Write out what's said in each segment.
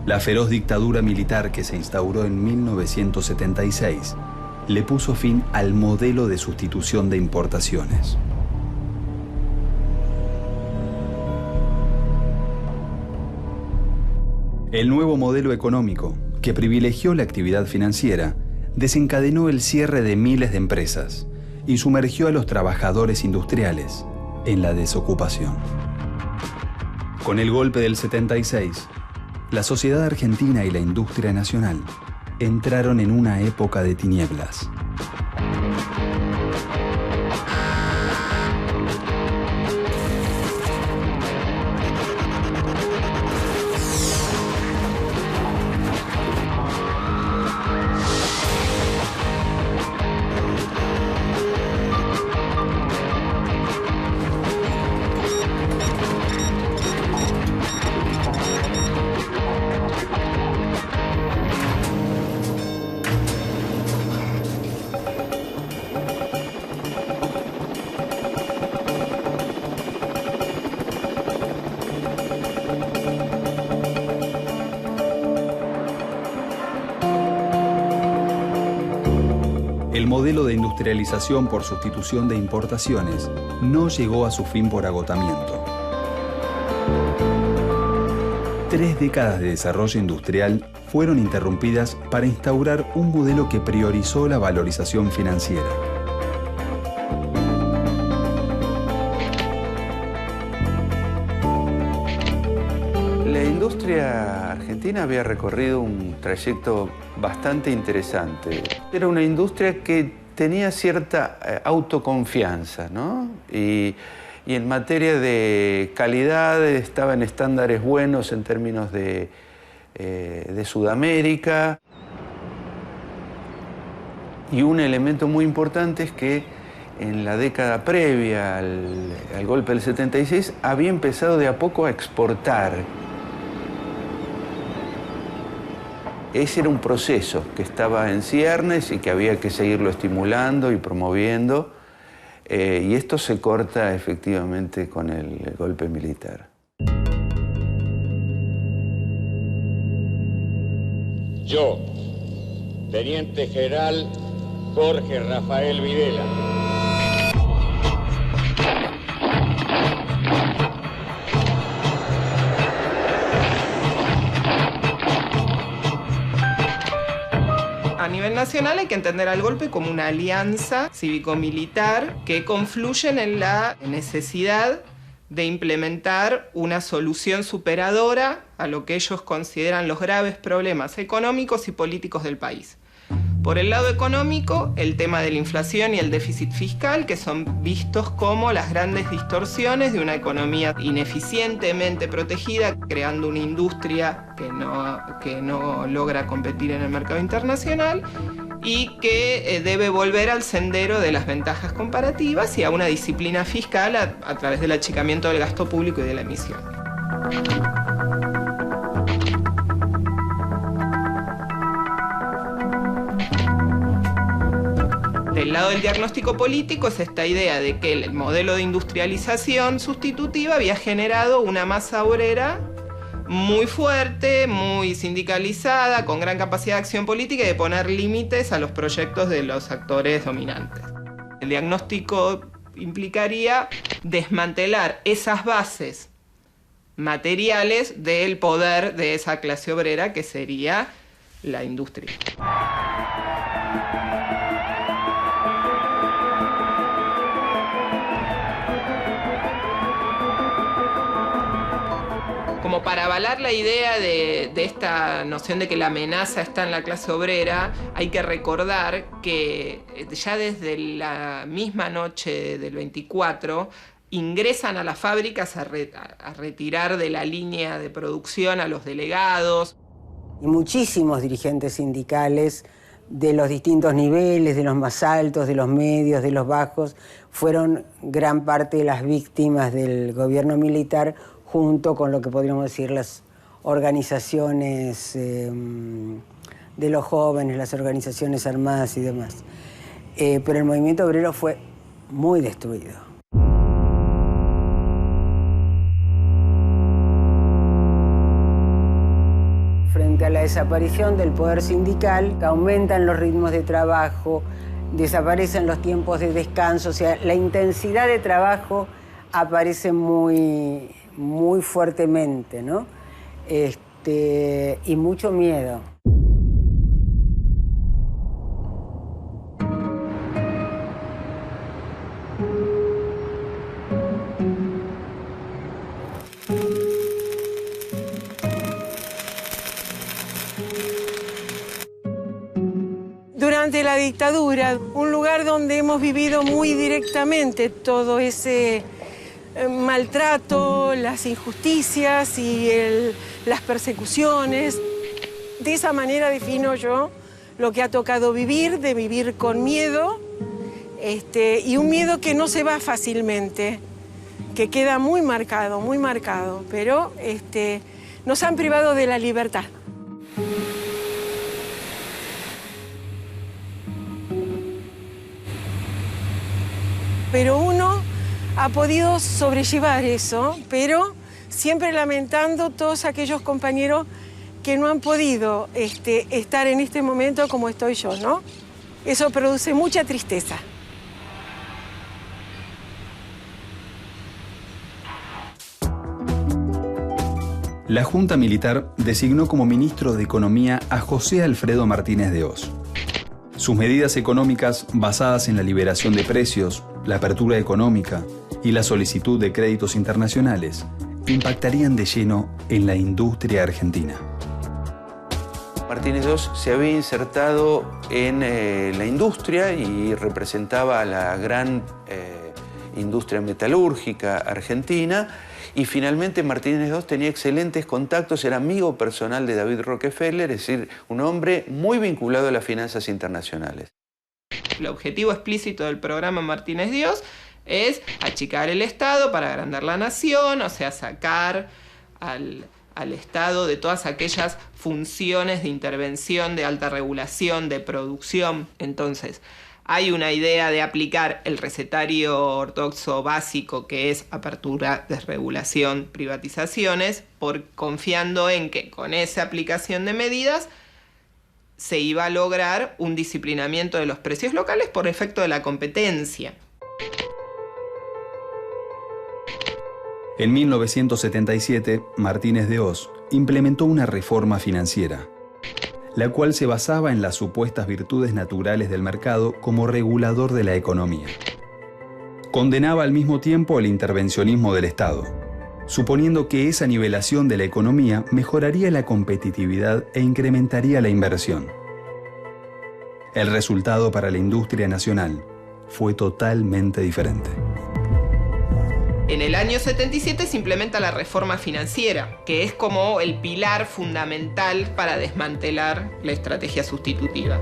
La feroz dictadura militar que se instauró en 1976 le puso fin al modelo de sustitución de importaciones. El nuevo modelo económico, que privilegió la actividad financiera, desencadenó el cierre de miles de empresas y sumergió a los trabajadores industriales en la desocupación. Con el golpe del 76, la sociedad argentina y la industria nacional entraron en una época de tinieblas. El modelo de industrialización por sustitución de importaciones no llegó a su fin por agotamiento. 3 décadas de desarrollo industrial fueron interrumpidas para instaurar un modelo que priorizó la valorización financiera. La industria argentina había recorrido un trayecto bastante interesante. Era una industria que tenía cierta autoconfianza, ¿no? Y en materia de calidad estaba en estándares buenos en términos de Sudamérica. Y un elemento muy importante es que en la década previa al golpe del 76 había empezado de a poco a exportar. Ese era un proceso que estaba en ciernes y que había que seguirlo estimulando y promoviendo. Y esto se corta efectivamente con el golpe militar. Yo, Teniente General Jorge Rafael Videla. A nivel nacional hay que entender al golpe como una alianza cívico-militar que confluyen en la necesidad de implementar una solución superadora a lo que ellos consideran los graves problemas económicos y políticos del país. Por el lado económico, el tema de la inflación y el déficit fiscal, que son vistos como las grandes distorsiones de una economía ineficientemente protegida, creando una industria que no logra competir en el mercado internacional y que debe volver al sendero de las ventajas comparativas y a una disciplina fiscal a través del achicamiento del gasto público y de la emisión. Del lado del diagnóstico político es esta idea de que el modelo de industrialización sustitutiva había generado una masa obrera muy fuerte, muy sindicalizada, con gran capacidad de acción política y de poner límites a los proyectos de los actores dominantes. El diagnóstico implicaría desmantelar esas bases materiales del poder de esa clase obrera que sería la industria. Como para avalar la idea de esta noción de que la amenaza está en la clase obrera, hay que recordar que ya desde la misma noche del 24 ingresan a las fábricas a retirar de la línea de producción a los delegados. Y muchísimos dirigentes sindicales de los distintos niveles, de los más altos, de los medios, de los bajos, fueron gran parte de las víctimas del gobierno militar, junto con lo que podríamos decir las organizaciones de los jóvenes, las organizaciones armadas y demás. Pero el movimiento obrero fue muy destruido. la desaparición del poder sindical, aumentan los ritmos de trabajo, desaparecen los tiempos de descanso, o sea, la intensidad de trabajo aparece muy fuertemente, ¿no? Y mucho miedo. Durante la dictadura, un lugar donde hemos vivido muy directamente todo ese maltrato, las injusticias y las persecuciones. De esa manera defino yo lo que ha tocado vivir, de vivir con miedo, y un miedo que no se va fácilmente, que queda muy marcado, pero nos han privado de la libertad. Pero uno ha podido sobrellevar eso, pero siempre lamentando todos aquellos compañeros que no han podido estar en este momento como estoy yo, ¿no? Eso produce mucha tristeza. La Junta Militar designó como ministro de Economía a José Alfredo Martínez de Hoz. Sus medidas económicas, basadas en la liberación de precios, la apertura económica y la solicitud de créditos internacionales, impactarían de lleno en la industria argentina. Martínez de Hoz se había insertado en la industria y representaba a la gran industria metalúrgica argentina. Y finalmente Martínez de Hoz tenía excelentes contactos, era amigo personal de David Rockefeller, es decir, un hombre muy vinculado a las finanzas internacionales. El objetivo explícito del programa Martínez de Hoz es achicar el Estado para agrandar la nación, o sea, sacar al Estado de todas aquellas funciones de intervención, de alta regulación, de producción. Entonces, hay una idea de aplicar el recetario ortodoxo básico, que es apertura, desregulación, privatizaciones, confiando en que con esa aplicación de medidas se iba a lograr un disciplinamiento de los precios locales por efecto de la competencia. En 1977, Martínez de Hoz implementó una reforma financiera, la cual se basaba en las supuestas virtudes naturales del mercado como regulador de la economía. Condenaba al mismo tiempo el intervencionismo del Estado, suponiendo que esa nivelación de la economía mejoraría la competitividad e incrementaría la inversión. El resultado para la industria nacional fue totalmente diferente. En el año 77 se implementa la reforma financiera, que es como el pilar fundamental para desmantelar la estrategia sustitutiva.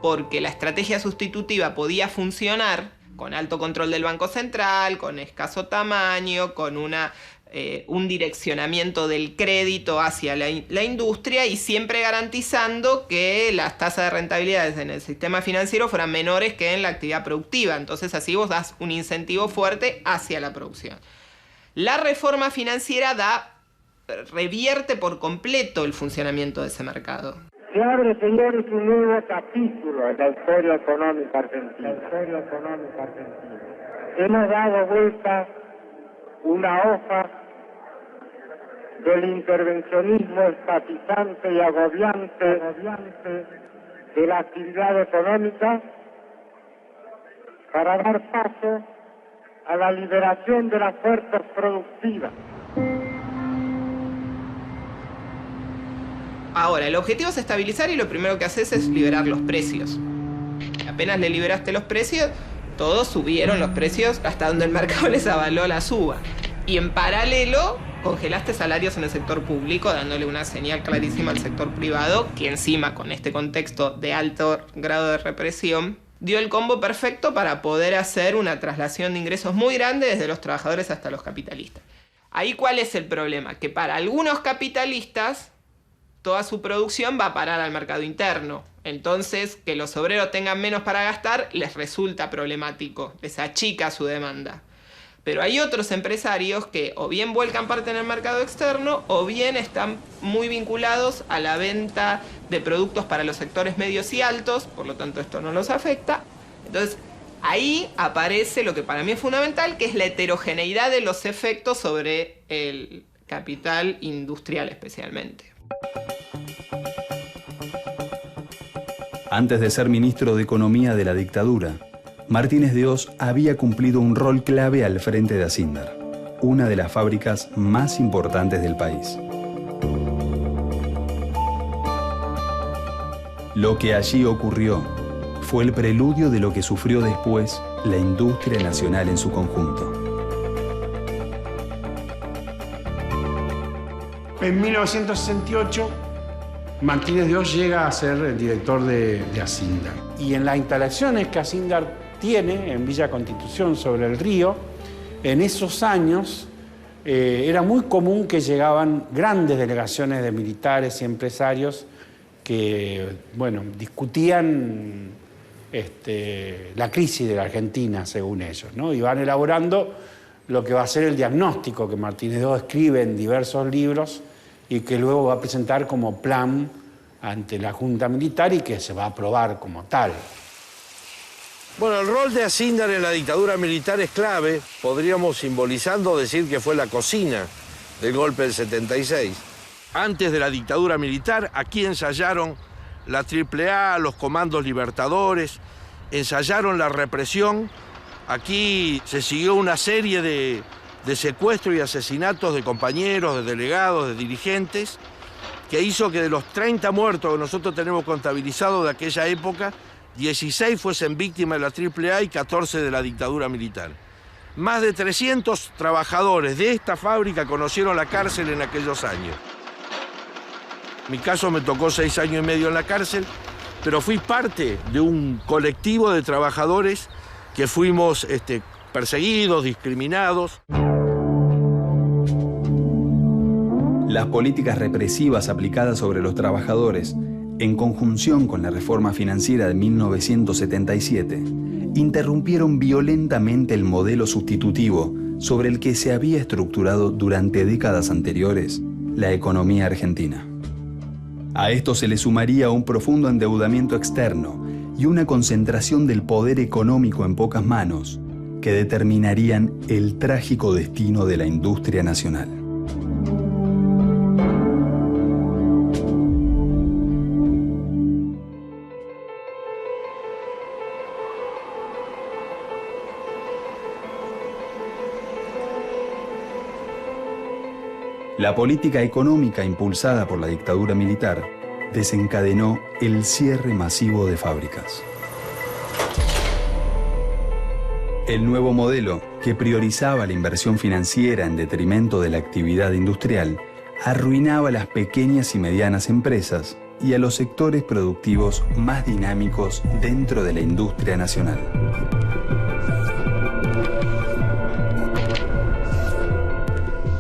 Porque la estrategia sustitutiva podía funcionar con alto control del Banco Central, con escaso tamaño, con un direccionamiento del crédito hacia la industria y siempre garantizando que las tasas de rentabilidad en el sistema financiero fueran menores que en la actividad productiva. Entonces así vos das un incentivo fuerte hacia la producción. La reforma financiera revierte por completo el funcionamiento de ese mercado. Se abre, señores, un nuevo capítulo en la historia económica argentina. Hemos dado vuelta una hoja del intervencionismo estatizante y agobiante de la actividad económica para dar paso a la liberación de las fuerzas productivas. Ahora, el objetivo es estabilizar y lo primero que haces es liberar los precios. Apenas le liberaste los precios, todos subieron los precios hasta donde el mercado les avaló la suba. Y en paralelo, congelaste salarios en el sector público, dándole una señal clarísima al sector privado, que encima, con este contexto de alto grado de represión, dio el combo perfecto para poder hacer una traslación de ingresos muy grande desde los trabajadores hasta los capitalistas. Ahí, ¿cuál es el problema? Que para algunos capitalistas, toda su producción va a parar al mercado interno. Entonces, que los obreros tengan menos para gastar les resulta problemático, les achica su demanda. Pero hay otros empresarios que o bien vuelcan parte en el mercado externo o bien están muy vinculados a la venta de productos para los sectores medios y altos, por lo tanto esto no los afecta. Entonces, ahí aparece lo que para mí es fundamental, que es la heterogeneidad de los efectos sobre el capital industrial especialmente. Antes de ser ministro de Economía de la dictadura, Martínez de Hoz había cumplido un rol clave al frente de Acindar, una de las fábricas más importantes del país. Lo que allí ocurrió fue el preludio de lo que sufrió después la industria nacional en su conjunto. En 1968, Martínez de Hoz llega a ser el director de Acindar. Y en las instalaciones que Acindar tiene en Villa Constitución sobre el río, en esos años era muy común que llegaban grandes delegaciones de militares y empresarios que, bueno, discutían la crisis de la Argentina, según ellos, ¿no? Y van elaborando lo que va a ser el diagnóstico que Martínez de Hoz escribe en diversos libros y que luego va a presentar como plan ante la Junta Militar y que se va a aprobar como tal. Bueno, el rol de Acindar en la dictadura militar es clave, podríamos simbolizando decir que fue la cocina del golpe del 76. Antes de la dictadura militar, aquí ensayaron la AAA, los comandos libertadores, ensayaron la represión. Aquí se siguió una serie de secuestros y asesinatos de compañeros, de delegados, de dirigentes, que hizo que de los 30 muertos que nosotros tenemos contabilizados de aquella época, 16 fuesen víctimas de la AAA y 14 de la dictadura militar. Más de 300 trabajadores de esta fábrica conocieron la cárcel en aquellos años. En mi caso me tocó 6 años y medio en la cárcel, pero fui parte de un colectivo de trabajadores que fuimos perseguidos, discriminados. Las políticas represivas aplicadas sobre los trabajadores, en conjunción con la reforma financiera de 1977, interrumpieron violentamente el modelo sustitutivo sobre el que se había estructurado durante décadas anteriores la economía argentina. A esto se le sumaría un profundo endeudamiento externo y una concentración del poder económico en pocas manos que determinarían el trágico destino de la industria nacional. La política económica impulsada por la dictadura militar desencadenó el cierre masivo de fábricas. El nuevo modelo, que priorizaba la inversión financiera en detrimento de la actividad industrial, arruinaba a las pequeñas y medianas empresas y a los sectores productivos más dinámicos dentro de la industria nacional.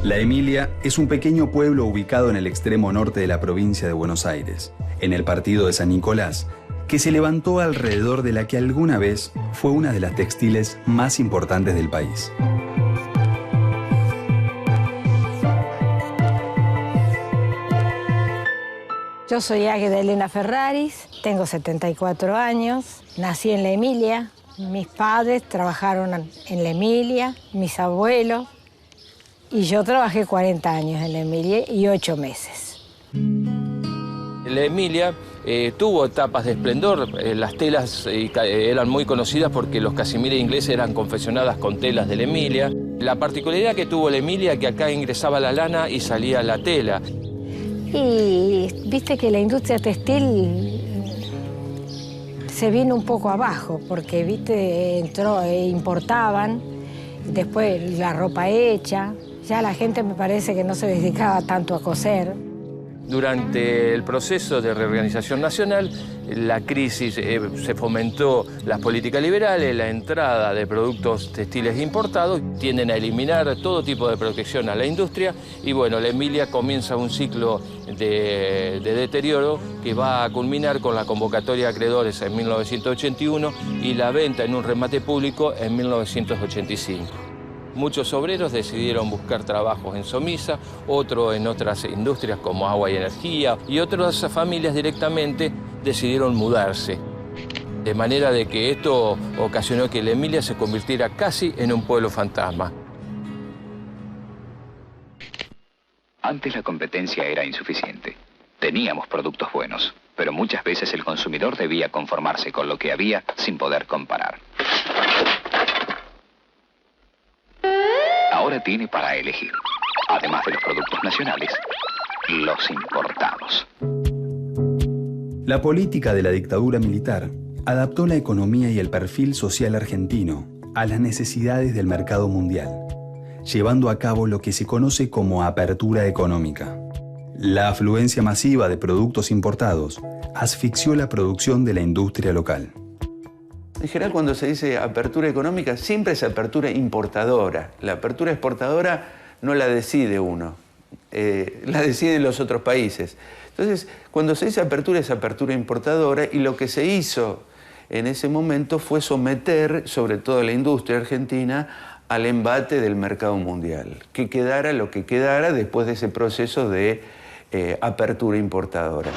La Emilia es un pequeño pueblo ubicado en el extremo norte de la provincia de Buenos Aires, en el partido de San Nicolás, que se levantó alrededor de la que alguna vez fue una de las textiles más importantes del país. Yo soy Águeda Elena Ferraris, tengo 74 años, nací en la Emilia, mis padres trabajaron en la Emilia, mis abuelos, y yo trabajé 40 años en la Emilia y 8 meses. La Emilia tuvo etapas de esplendor. Las telas eran muy conocidas porque los casimires ingleses eran confeccionadas con telas de la Emilia. La particularidad que tuvo la Emilia es que acá ingresaba la lana y salía la tela. Y viste que la industria textil se vino un poco abajo porque viste importaban, después la ropa hecha. Ya la gente me parece que no se dedicaba tanto a coser. Durante el proceso de reorganización nacional, la crisis se fomentó las políticas liberales, la entrada de productos textiles importados, tienden a eliminar todo tipo de protección a la industria y bueno, la Emilia comienza un ciclo de deterioro que va a culminar con la convocatoria de acreedores en 1981 y la venta en un remate público en 1985. Muchos obreros decidieron buscar trabajos en Somisa, otros en otras industrias como agua y energía, y otras familias directamente decidieron mudarse. De manera de que esto ocasionó que la Emilia se convirtiera casi en un pueblo fantasma. Antes la competencia era insuficiente. Teníamos productos buenos, pero muchas veces el consumidor debía conformarse con lo que había sin poder comparar. Ahora tiene para elegir, además de los productos nacionales, los importados. La política de la dictadura militar adaptó la economía y el perfil social argentino a las necesidades del mercado mundial, llevando a cabo lo que se conoce como apertura económica. La afluencia masiva de productos importados asfixió la producción de la industria local. En general, cuando se dice apertura económica, siempre es apertura importadora. La apertura exportadora no la decide uno, la deciden los otros países. Entonces, cuando se dice apertura, es apertura importadora, y lo que se hizo en ese momento fue someter, sobre todo la industria argentina, al embate del mercado mundial, que quedara lo que quedara después de ese proceso de apertura importadora.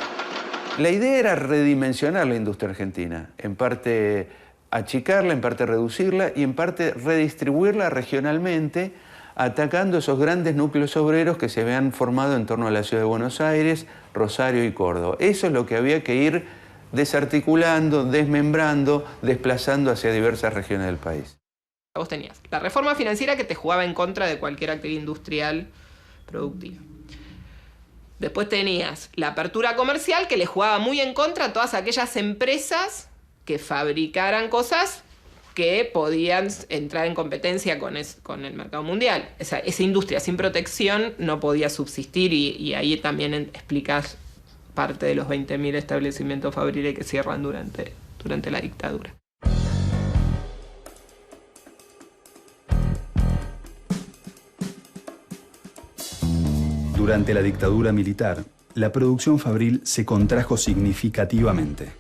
La idea era redimensionar la industria argentina, en parte achicarla, en parte reducirla y en parte redistribuirla regionalmente, atacando esos grandes núcleos obreros que se habían formado en torno a la ciudad de Buenos Aires, Rosario y Córdoba. Eso es lo que había que ir desarticulando, desmembrando, desplazando hacia diversas regiones del país. Vos tenías la reforma financiera que te jugaba en contra de cualquier actividad industrial productiva. Después tenías la apertura comercial que le jugaba muy en contra a todas aquellas empresas que fabricaran cosas que podían entrar en competencia con el mercado mundial. Esa industria sin protección no podía subsistir y ahí también explicás parte de los 20.000 establecimientos fabriles que cierran durante la dictadura. Durante la dictadura militar, la producción fabril se contrajo significativamente.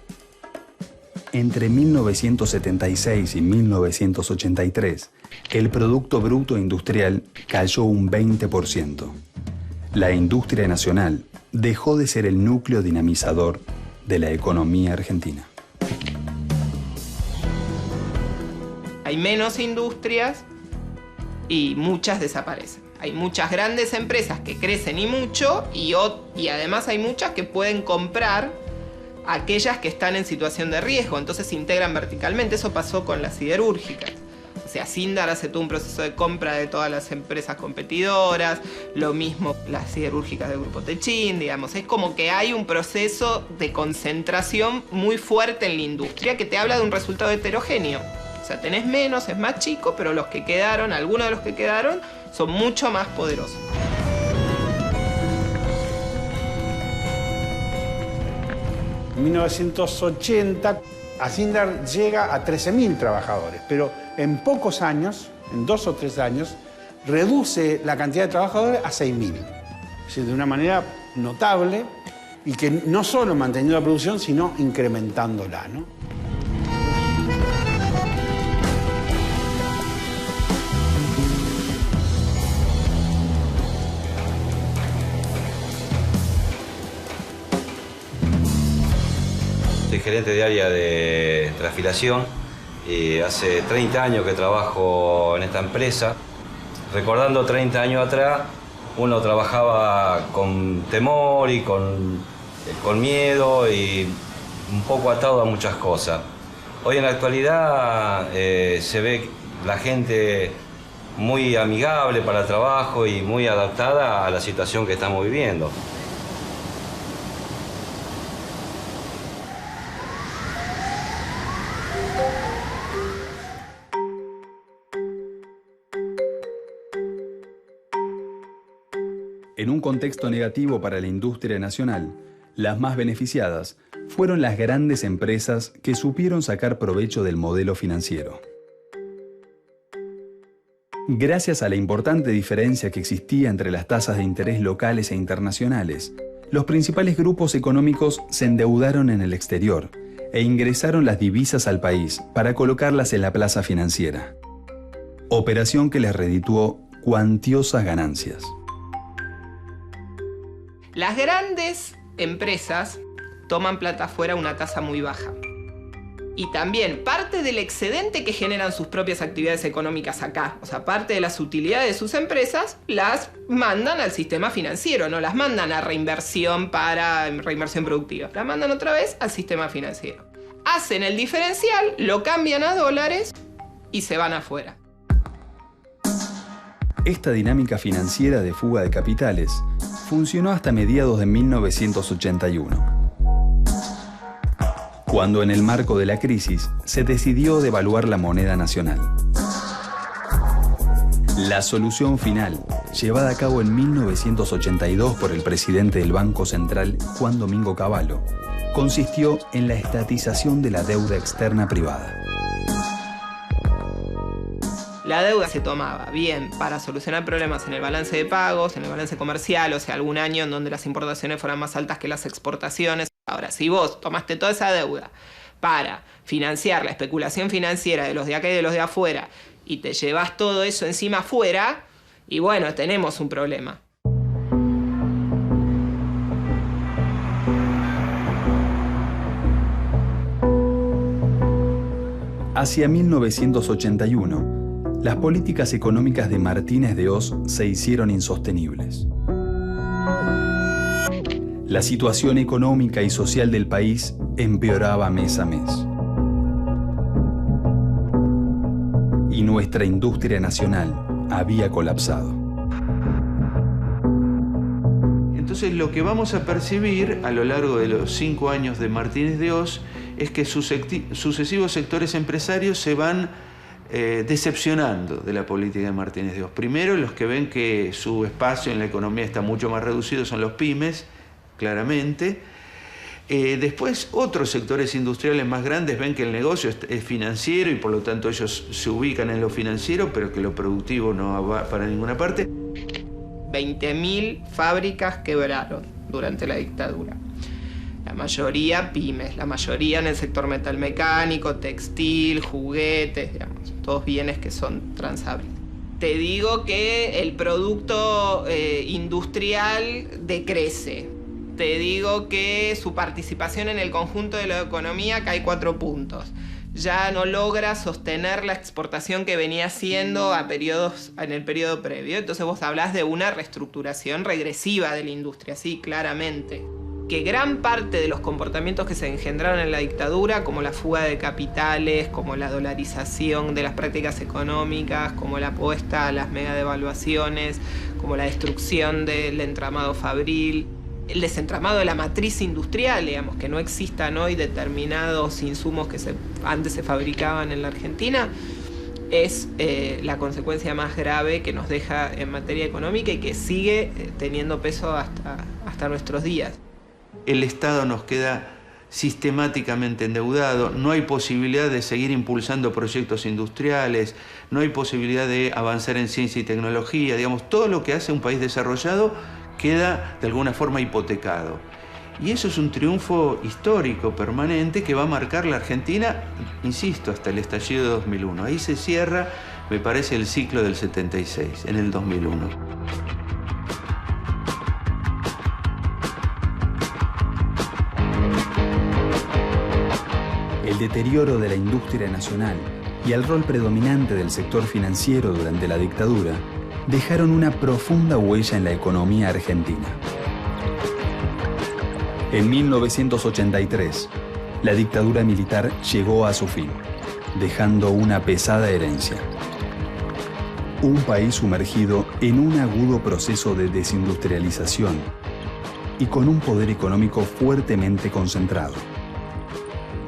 Entre 1976 y 1983, el Producto Bruto Industrial cayó un 20%. La industria nacional dejó de ser el núcleo dinamizador de la economía argentina. Hay menos industrias y muchas desaparecen. Hay muchas grandes empresas que crecen y mucho y además hay muchas que pueden comprar aquellas que están en situación de riesgo, entonces se integran verticalmente. Eso pasó con las siderúrgicas. O sea, Sindar hace todo un proceso de compra de todas las empresas competidoras, lo mismo las siderúrgicas del Grupo Techín, digamos. Es como que hay un proceso de concentración muy fuerte en la industria que te habla de un resultado heterogéneo. O sea, tenés menos, es más chico, pero los que quedaron, algunos de los que quedaron, son mucho más poderosos. En 1980, Asindar llega a 13.000 trabajadores, pero en pocos años, en 2 o 3 años, reduce la cantidad de trabajadores a 6.000. Es decir, de una manera notable, y que no solo manteniendo la producción, sino incrementándola, ¿no? Soy gerente de área de transfilación y hace 30 años que trabajo en esta empresa. Recordando 30 años atrás, uno trabajaba con temor y con miedo y un poco atado a muchas cosas. Hoy en la actualidad se ve la gente muy amigable para el trabajo y muy adaptada a la situación que estamos viviendo. En un contexto negativo para la industria nacional, las más beneficiadas fueron las grandes empresas que supieron sacar provecho del modelo financiero. Gracias a la importante diferencia que existía entre las tasas de interés locales e internacionales, los principales grupos económicos se endeudaron en el exterior e ingresaron las divisas al país para colocarlas en la plaza financiera. operación que les redituó cuantiosas ganancias. Las grandes empresas toman plata afuera a una tasa muy baja. Y también parte del excedente que generan sus propias actividades económicas acá, o sea, parte de las utilidades de sus empresas, las mandan al sistema financiero, no las mandan a reinversión para reinversión productiva, las mandan otra vez al sistema financiero. Hacen el diferencial, lo cambian a dólares y se van afuera. Esta dinámica financiera de fuga de capitales funcionó hasta mediados de 1981. Cuando en el marco de la crisis se decidió devaluar la moneda nacional. La solución final, llevada a cabo en 1982 por el presidente del Banco Central, Juan Domingo Cavallo, consistió en la estatización de la deuda externa privada. La deuda se tomaba bien para solucionar problemas en el balance de pagos, en el balance comercial, o sea, algún año en donde las importaciones fueran más altas que las exportaciones. Ahora, si vos tomaste toda esa deuda para financiar la especulación financiera de los de acá y de los de afuera y te llevas todo eso encima afuera, y bueno, tenemos un problema. Hacia 1981, las políticas económicas de Martínez de Hoz se hicieron insostenibles. La situación económica y social del país empeoraba mes a mes. Y nuestra industria nacional había colapsado. Entonces lo que vamos a percibir a lo largo de los 5 años de Martínez de Hoz es que sucesivos sectores empresarios se van decepcionando de la política de Martínez de Hoz. Primero, los que ven que su espacio en la economía está mucho más reducido son los pymes, claramente. Después, otros sectores industriales más grandes ven que el negocio es financiero y por lo tanto ellos se ubican en lo financiero, pero que lo productivo no va para ninguna parte. 20.000 fábricas quebraron durante la dictadura. La mayoría pymes, la mayoría en el sector metalmecánico, textil, juguetes, digamos, todos bienes que son transables. Te digo que el producto industrial decrece. Te digo que su participación en el conjunto de la economía cae 4 puntos. Ya no logra sostener la exportación que venía haciendo en el periodo previo. Entonces vos hablás de una reestructuración regresiva de la industria, sí, claramente. Que gran parte de los comportamientos que se engendraron en la dictadura, como la fuga de capitales, como la dolarización de las prácticas económicas, como la apuesta a las mega devaluaciones, como la destrucción del entramado fabril, el desentramado de la matriz industrial, digamos, que no existan hoy determinados insumos que antes se fabricaban en la Argentina, es la consecuencia más grave que nos deja en materia económica y que sigue teniendo peso hasta nuestros días. El Estado nos queda sistemáticamente endeudado, no hay posibilidad de seguir impulsando proyectos industriales, no hay posibilidad de avanzar en ciencia y tecnología, digamos, todo lo que hace un país desarrollado queda de alguna forma hipotecado. Y eso es un triunfo histórico permanente que va a marcar la Argentina, insisto, hasta el estallido de 2001. Ahí se cierra, me parece, el ciclo del 76, en el 2001. El deterioro de la industria nacional y el rol predominante del sector financiero durante la dictadura dejaron una profunda huella en la economía argentina. En 1983, la dictadura militar llegó a su fin, dejando una pesada herencia. Un país sumergido en un agudo proceso de desindustrialización y con un poder económico fuertemente concentrado.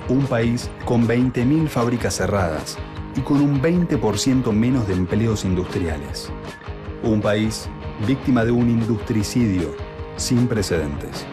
Un país con 20.000 fábricas cerradas y con un 20% menos de empleos industriales. Un país víctima de un industricidio sin precedentes.